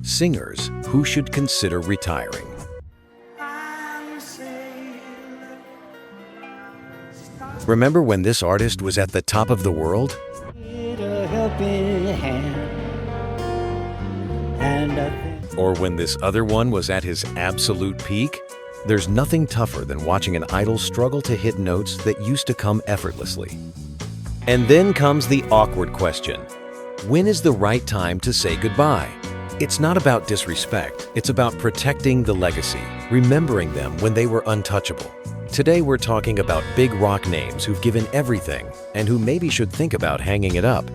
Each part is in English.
Singers who should consider retiring. Remember when this artist was at the top of the world? Or when this other one was at his absolute peak? There's nothing tougher than watching an idol struggle to hit notes that used to come effortlessly. And then comes the awkward question. When is the right time to say goodbye? It's not about disrespect, it's about protecting the legacy, remembering them when they were untouchable. Today we're talking about big rock names who've given everything and who maybe should think about hanging it up.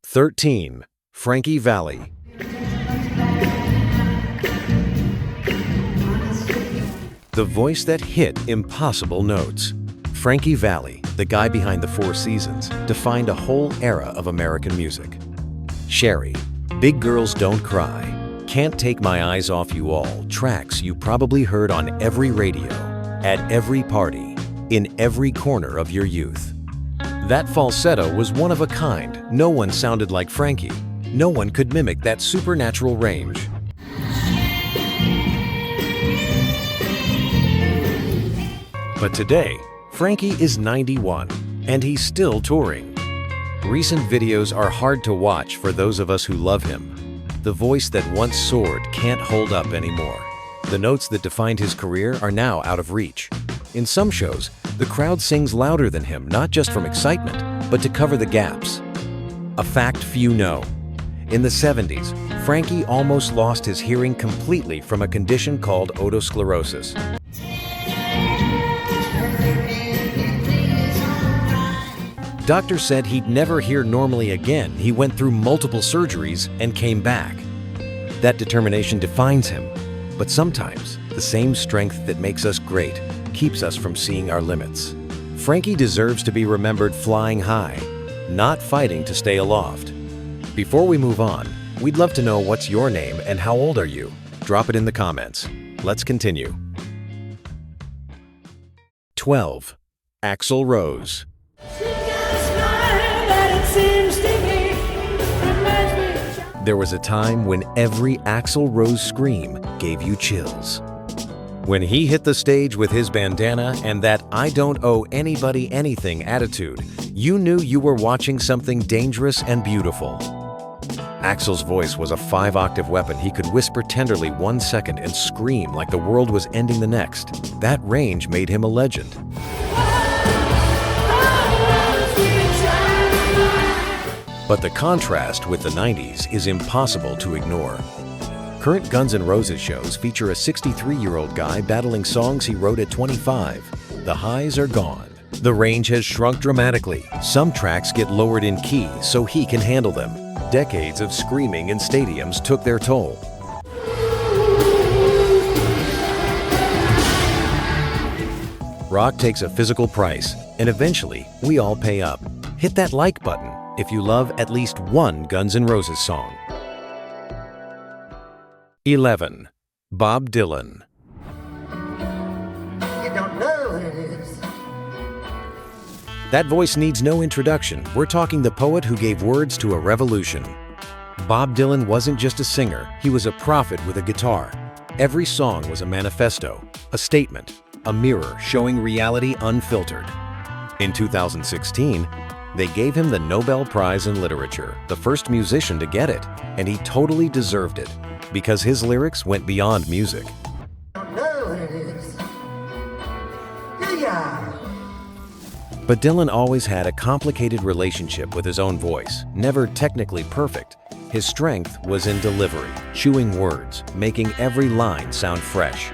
13. Frankie Valli. The voice that hit impossible notes. Frankie Valli, the guy behind the Four Seasons, defined a whole era of American music. Sherry, Big Girls Don't Cry, Can't Take My Eyes Off You All, tracks you probably heard on every radio, at every party, in every corner of your youth. That falsetto was one of a kind. No one sounded like Frankie. No one could mimic that supernatural range. But today, Frankie is 91, and he's still touring. Recent videos are hard to watch for those of us who love him. The voice that once soared can't hold up anymore. The notes that defined his career are now out of reach. In some shows, the crowd sings louder than him, not just from excitement, but to cover the gaps. A fact few know. In the 70s, Frankie almost lost his hearing completely from a condition called otosclerosis. Doctors said he'd never hear normally again. He went through multiple surgeries and came back. That determination defines him. But sometimes, the same strength that makes us great keeps us from seeing our limits. Frankie deserves to be remembered flying high, not fighting to stay aloft. Before we move on, we'd love to know what's your name and how old are you? Drop it in the comments. Let's continue. 12. Axl Rose. There was a time when every Axl Rose scream gave you chills. When he hit the stage with his bandana and that "I don't owe anybody anything" attitude, you knew you were watching something dangerous and beautiful. Axl's voice was a 5-octave weapon. He could whisper tenderly 1 second and scream like the world was ending the next. That range made him a legend. But the contrast with the 90s is impossible to ignore. Current Guns N' Roses shows feature a 63-year-old guy battling songs he wrote at 25. The highs are gone. The range has shrunk dramatically. Some tracks get lowered in key so he can handle them. Decades of screaming in stadiums took their toll. Rock takes a physical price, and eventually, we all pay up. Hit that like button if you love at least one Guns N' Roses song. 11. Bob Dylan. You don't know what it is. That voice needs no introduction. We're talking the poet who gave words to a revolution. Bob Dylan wasn't just a singer, he was a prophet with a guitar. Every song was a manifesto, a statement, a mirror showing reality unfiltered. In 2016, they gave him the Nobel Prize in Literature, the first musician to get it, and he totally deserved it, because his lyrics went beyond music. You don't know what it is. Do ya? But Dylan always had a complicated relationship with his own voice, never technically perfect. His strength was in delivery, chewing words, making every line sound fresh.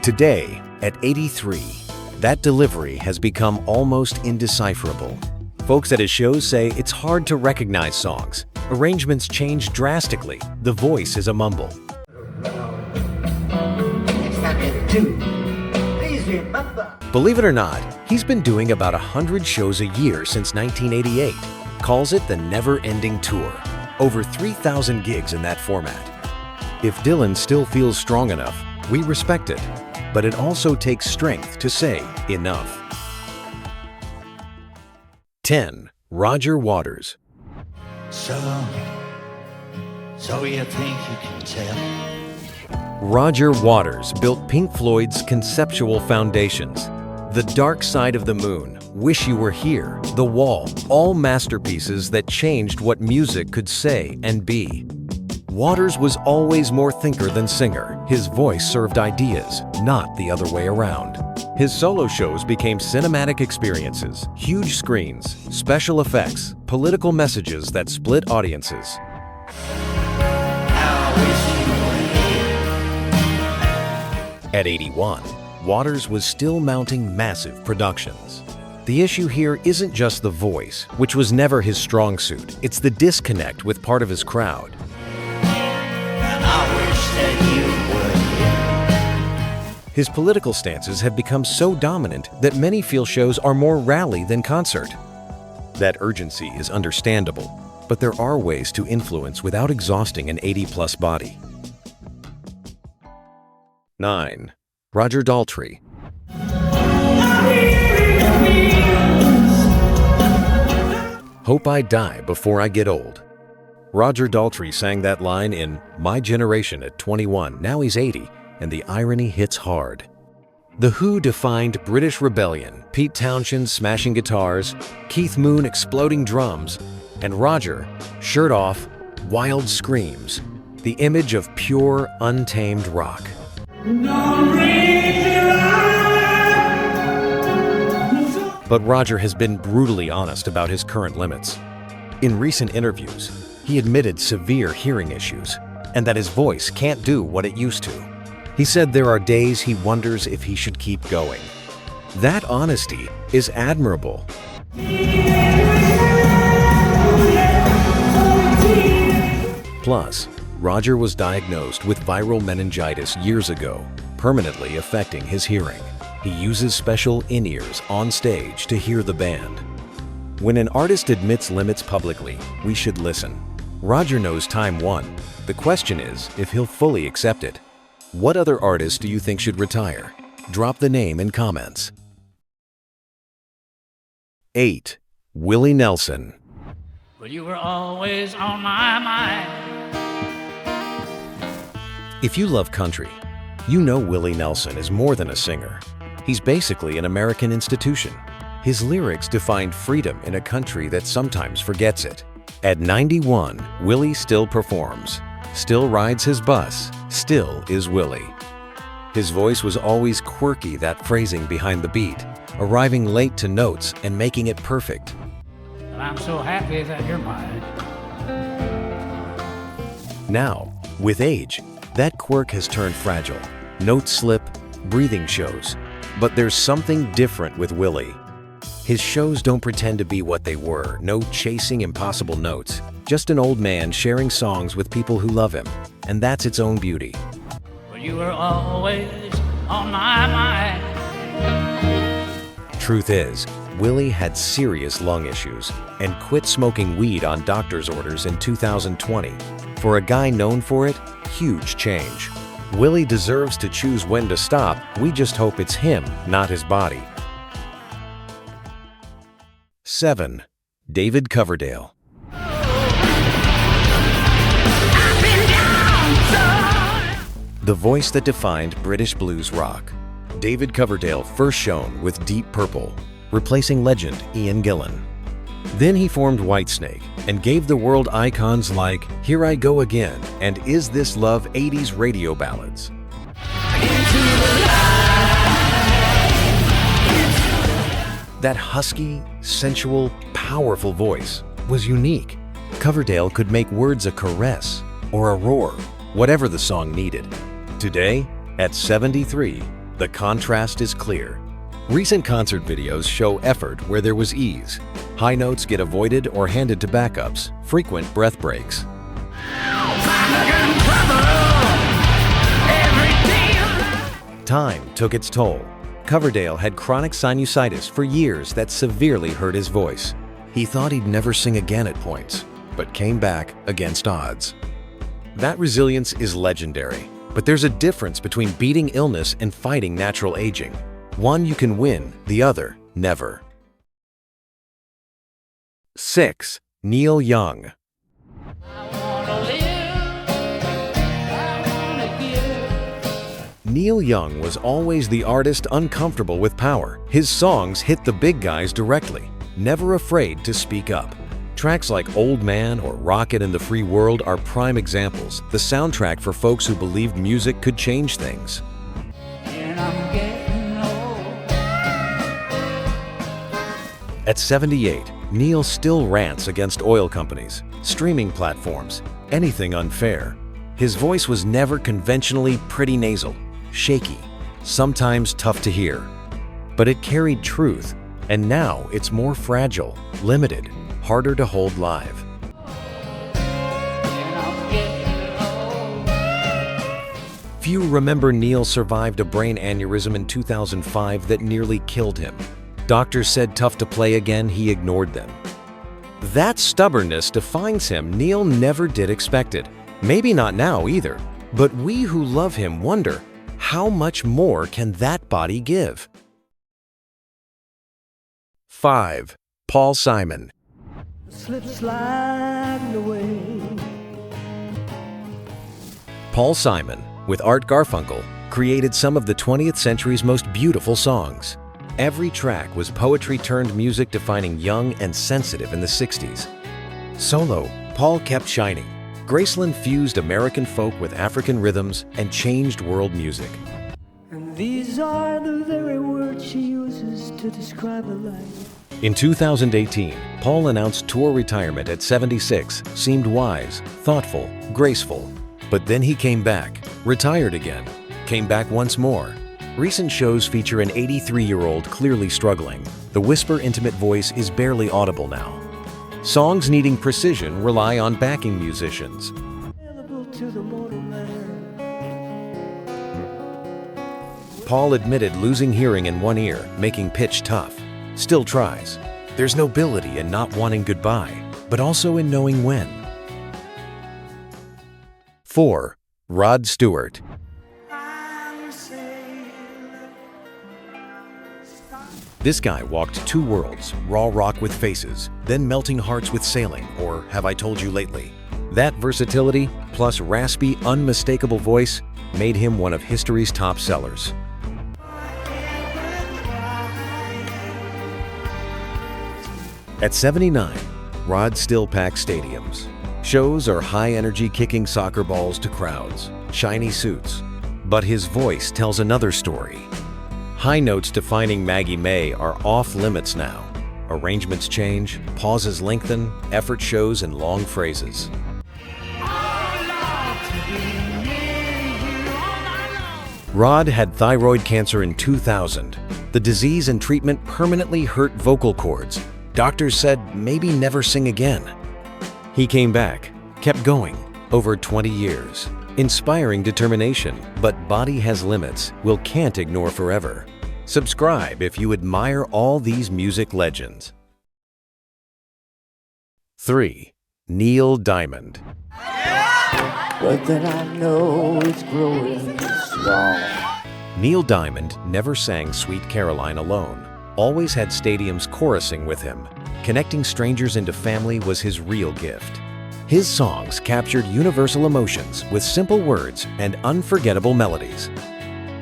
Today, at 83, that delivery has become almost indecipherable. Folks at his shows say it's hard to recognize songs. Arrangements change drastically. The voice is a mumble. Next time you do, please remember. Believe it or not, he's been doing about 100 shows a year since 1988. Calls it the never-ending tour. Over 3,000 gigs in that format. If Dylan still feels strong enough, we respect it. But it also takes strength to say enough. 10. Roger Waters. So, So you think you can tell? Roger Waters built Pink Floyd's conceptual foundations. The Dark Side of the Moon, Wish You Were Here, The Wall, all masterpieces that changed what music could say and be. Waters was always more thinker than singer. His voice served ideas, not the other way around. His solo shows became cinematic experiences, huge screens, special effects, political messages that split audiences. At 81, Waters was still mounting massive productions. The issue here isn't just the voice, which was never his strong suit. It's the disconnect with part of his crowd. His political stances have become so dominant that many feel shows are more rally than concert. That urgency is understandable, but there are ways to influence without exhausting an 80-plus body. 9. Roger Daltrey. Hope I Die Before I Get Old. Roger Daltrey sang that line in My Generation at 21, now he's 80, and the irony hits hard. The Who defined British rebellion, Pete Townshend smashing guitars, Keith Moon exploding drums, and Roger, shirt off, wild screams, the image of pure, untamed rock. But Roger has been brutally honest about his current limits. In recent interviews, he admitted severe hearing issues and that his voice can't do what it used to. He said there are days he wonders if he should keep going. That honesty is admirable. Plus, Roger was diagnosed with viral meningitis years ago, permanently affecting his hearing. He uses special in-ears on stage to hear the band. When an artist admits limits publicly, we should listen. Roger knows time won. The question is if he'll fully accept it. What other artist do you think should retire? Drop the name in comments. 8. Willie Nelson. Well, you were always on my mind. If you love country, you know Willie Nelson is more than a singer. He's basically an American institution. His lyrics defined freedom in a country that sometimes forgets it. At 91, Willie still performs, still rides his bus, still is Willie. His voice was always quirky, that phrasing behind the beat, arriving late to notes and making it perfect. But I'm so happy that you're mine. Now, with age, that quirk has turned fragile. Notes slip, breathing shows. But there's something different with Willie. His shows don't pretend to be what they were, no chasing impossible notes. Just an old man sharing songs with people who love him, and that's its own beauty. Well, you were always on my mind. Truth is, Willie had serious lung issues and quit smoking weed on doctor's orders in 2020. For a guy known for it, huge change. Willie deserves to choose when to stop. We just hope it's him, not his body. 7. David Coverdale. The voice that defined British blues rock. David Coverdale first shown with Deep Purple, replacing legend Ian Gillan. Then he formed Whitesnake and gave the world icons like Here I Go Again and Is This Love 80s radio ballads. That husky, sensual, powerful voice was unique. Coverdale could make words a caress or a roar, whatever the song needed. Today, at 73, the contrast is clear. Recent concert videos show effort where there was ease. High notes get avoided or handed to backups, frequent breath breaks. Time took its toll. Coverdale had chronic sinusitis for years that severely hurt his voice. He thought he'd never sing again at points, but came back against odds. That resilience is legendary, but there's a difference between beating illness and fighting natural aging. One you can win, the other, never. 6. Neil Young. I wanna live Neil Young was always the artist uncomfortable with power. His songs hit the big guys directly, never afraid to speak up. Tracks like Old Man or Rocket in the Free World are prime examples, the soundtrack for folks who believed music could change things. And I'm getting old. At 78, Neil still rants against oil companies, streaming platforms, anything unfair. His voice was never conventionally pretty nasal, shaky, sometimes tough to hear. But it carried truth, and now it's more fragile, limited, harder to hold live. And I'm getting old. Few remember Neil survived a brain aneurysm in 2005 that nearly killed him. Doctors said tough to play again, he ignored them. That stubbornness defines him. Neil never did expect it. Maybe not now either. But we who love him wonder, how much more can that body give? 5. Paul Simon. Slip sliding away. Paul Simon, with Art Garfunkel, created some of the 20th century's most beautiful songs. Every track was poetry turned music, defining young and sensitive in the 60s. Solo, Paul kept shining. Graceland fused American folk with African rhythms and changed world music. And these are the very words she uses to describe her life. In 2018, Paul announced tour retirement at 76. Seemed wise, thoughtful, graceful. But then he came back, retired again, came back once more. Recent shows feature an 83-year-old clearly struggling. The whisper intimate voice is barely audible now. Songs needing precision rely on backing musicians. Available to the mortal man. Paul admitted losing hearing in one ear, making pitch tough. Still tries. There's nobility in not wanting goodbye, but also in knowing when. 4. Rod Stewart. This guy walked two worlds, raw rock with Faces, then melting hearts with Sailing, or Have I Told You Lately? That versatility, plus raspy, unmistakable voice, made him one of history's top sellers. At 79, Rod still packs stadiums. Shows are high-energy kicking soccer balls to crowds, shiny suits. But his voice tells another story. High notes defining Maggie May are off limits now. Arrangements change, pauses lengthen, effort shows in long phrases. Rod had thyroid cancer in 2000. The disease and treatment permanently hurt vocal cords. Doctors said maybe never sing again. He came back, kept going, over 20 years. Inspiring determination, but body has limits we'll can't ignore forever. Subscribe if you admire all these music legends. 3. Neil Diamond. But then I know it's growing strong. Neil Diamond never sang Sweet Caroline alone. Always had stadiums chorusing with him. Connecting strangers into family was his real gift. His songs captured universal emotions with simple words and unforgettable melodies.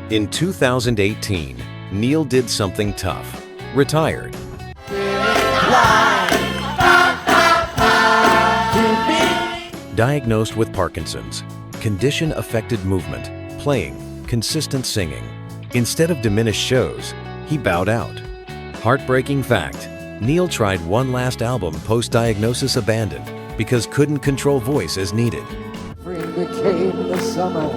In 2018, Neil did something tough. Retired. Diagnosed with Parkinson's. Condition affected movement, playing, consistent singing. Instead of diminished shows, he bowed out. Heartbreaking fact, Neil tried one last album post-diagnosis, abandoned because couldn't control voice as needed. Spring became the summer.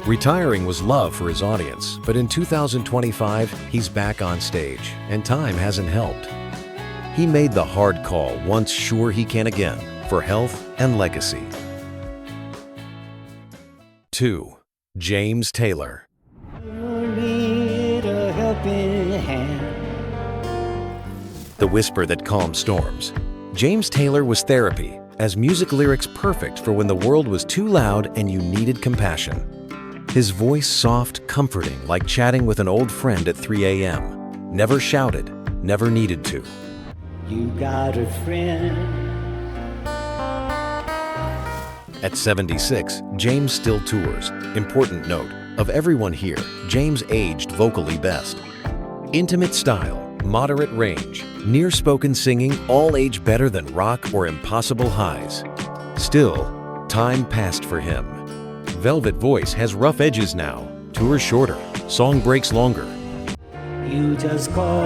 Retiring was love for his audience, but in 2025, he's back on stage, and time hasn't helped. He made the hard call once sure he can again, for health and legacy. 2. James Taylor. The whisper that calmed storms. James Taylor was therapy, as music lyrics perfect for when the world was too loud and you needed compassion. His voice soft, comforting, like chatting with an old friend at 3 a.m. Never shouted, never needed to. You got a friend. At 76, James still tours. Important note, of everyone here, James aged vocally best. Intimate style, moderate range, near-spoken singing all age better than rock or impossible highs. Still, time passed for him. Velvet voice has rough edges now, tours shorter, song breaks longer. You just call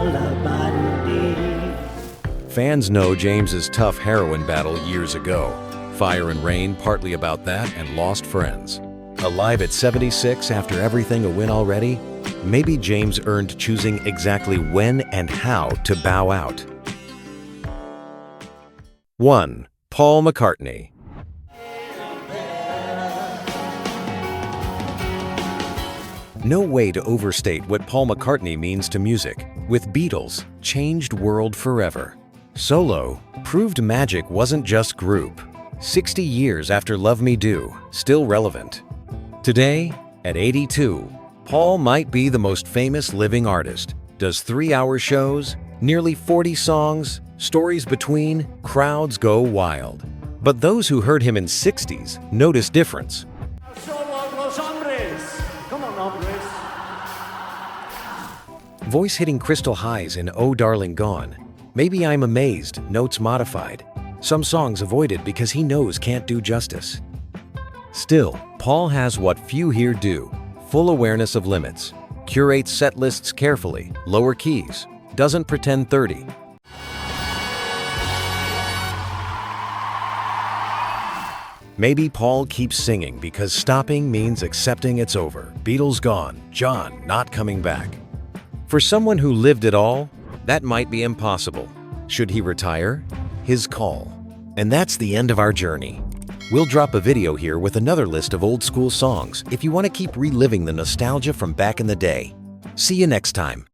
about a day. Fans know James's tough heroin battle years ago. Fire and Rain partly about that and lost friends. Alive at 76 after everything a win already? Maybe James earned choosing exactly when and how to bow out. 1. Paul McCartney. No way to overstate what Paul McCartney means to music. With Beatles, changed world forever. Solo, proved magic wasn't just group. 60 years after Love Me Do, still relevant. Today, at 82, Paul might be the most famous living artist. Does 3-hour shows, nearly 40 songs, stories between, crowds go wild. But those who heard him in 60s notice difference. Voice hitting crystal highs in Oh Darling Gone. Maybe I'm Amazed, notes modified. Some songs avoided because he knows can't do justice. Still, Paul has what few here do. Full awareness of limits. Curates set lists carefully, lower keys. Doesn't pretend 30. Maybe Paul keeps singing because stopping means accepting it's over. Beatles gone, John not coming back. For someone who lived it all, that might be impossible. Should he retire? His call. And that's the end of our journey. We'll drop a video here with another list of old school songs if you want to keep reliving the nostalgia from back in the day. See you next time.